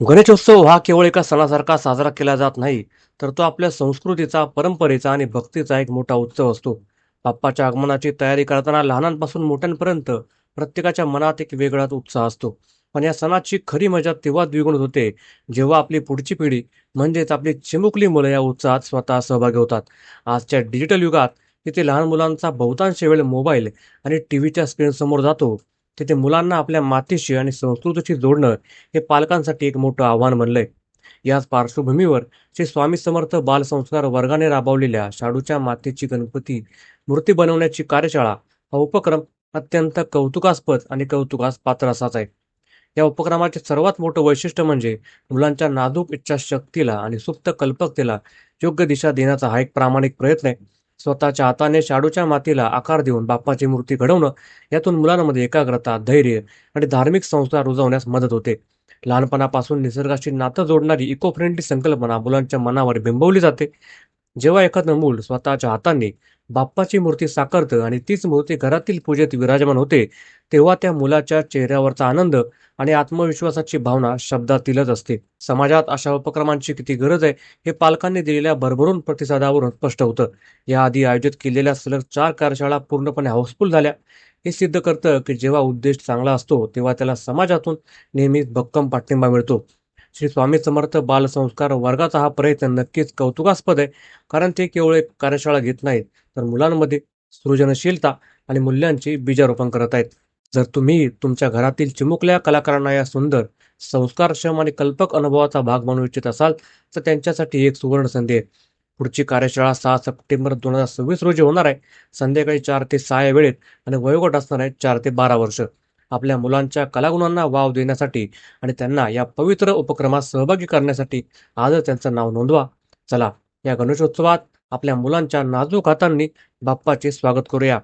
गणेशोत्सव हा केवळ एका सणासारखा साजरा केला जात नाही, तर तो आपल्या संस्कृतीचा, परंपरेचा आणि भक्तीचा एक मोठा उत्सव असतो. बाप्पाच्या आगमनाची तयारी करताना लहानांपासून मोठ्यांपर्यंत प्रत्येकाच्या मनात एक वेगळाच उत्साह असतो. पण या सणाची खरी मजा तेव्हा द्विगुण होते, जेव्हा आपली पुढची पिढी म्हणजेच आपली चिमुकली मुलं या उत्साहात स्वतः सहभागी होतात. आजच्या डिजिटल युगात तिथे लहान मुलांचा बहुतांश वेळ मोबाईल आणि टीव्हीच्या स्क्रीनसमोर जातो. तिथे मुलांना आपल्या मातीशी आणि संस्कृतीशी जोडणं हे पालकांसाठी एक मोठं आव्हान बनलंय. याच पार्श्वभूमीवर श्री स्वामी समर्थ बालसंस्कार वर्गाने राबवलेल्या शाडूच्या मातीची गणपती मूर्ती बनवण्याची कार्यशाळा हा उपक्रम अत्यंत कौतुकास्पद आणि कौतुकास पात्र असाच आहे. या उपक्रमाचे सर्वात मोठं वैशिष्ट्य म्हणजे मुलांच्या नाजूक इच्छाशक्तीला आणि सुप्त कल्पकतेला योग्य दिशा देण्याचा हा एक प्रामाणिक प्रयत्न आहे. स्वतःच्या हाताने शाडूच्या मातीला आकार देऊन बाप्पाची मूर्ती घडवणं यातून मुलांमध्ये एकाग्रता, धैर्य आणि धार्मिक संस्कार रुजवण्यास मदत होते. लहानपणापासून निसर्गाशी नातं जोडणारी इको फ्रेंडली संकल्पना मुलांच्या मनावर बिंबवली जाते. जेव्हा एखादं मूल स्वतःच्या हातांनी बाप्पाची मूर्ती साकारतं आणि तीच मूर्ती घरातील पूजेत विराजमान होते, तेव्हा त्या मुलाच्या चेहऱ्यावरचा आनंद आणि आत्मविश्वासाची भावना शब्दातीलच असते. समाजात अशा उपक्रमांची किती गरज आहे, हे पालकांनी दिलेल्या भरभरून प्रतिसादावरून स्पष्ट होतं. याआधी आयोजित केलेल्या सलग 4 कार्यशाळा पूर्णपणे हाऊसफुल झाल्या. हे सिद्ध करतं की जेव्हा उद्देश चांगला असतो, तेव्हा त्याला समाजातून नेहमीच भक्कम पाठिंबा मिळतो. श्री स्वामी समर्थ बालसंस्कार वर्गाचा हा प्रयत्न नक्कीच कौतुकास्पद आहे. कारण ते केवळ एक कार्यशाळा घेत नाहीत, तर मुलांमध्ये सृजनशीलता आणि मूल्यांचे बीजारोपण करत आहेत. जर तुम्ही तुमच्या घरातील चिमुकल्या कलाकारांना या सुंदर, संस्कारक्षम आणि कल्पक अनुभवाचा भाग बनवू इच्छित असाल, तर त्यांच्यासाठी एक सुवर्ण संधी आहे. पुढची कार्यशाळा 6 सप्टेंबर 2026 रोजी होणार आहे. संध्याकाळी 4 ते 6 या वेळेत आणि वयोगट असणार आहे 4 ते 12 वर्ष. आपल्या मुलांच्या कलागुणांना वाव देण्यासाठी आणि त्यांना या पवित्र उपक्रमात सहभागी करण्यासाठी आजच त्यांचं नाव नोंदवा. चला, या गणेशोत्सवात आपल्या मुलांच्या नाजूक हातांनी बाप्पाचे स्वागत करूया.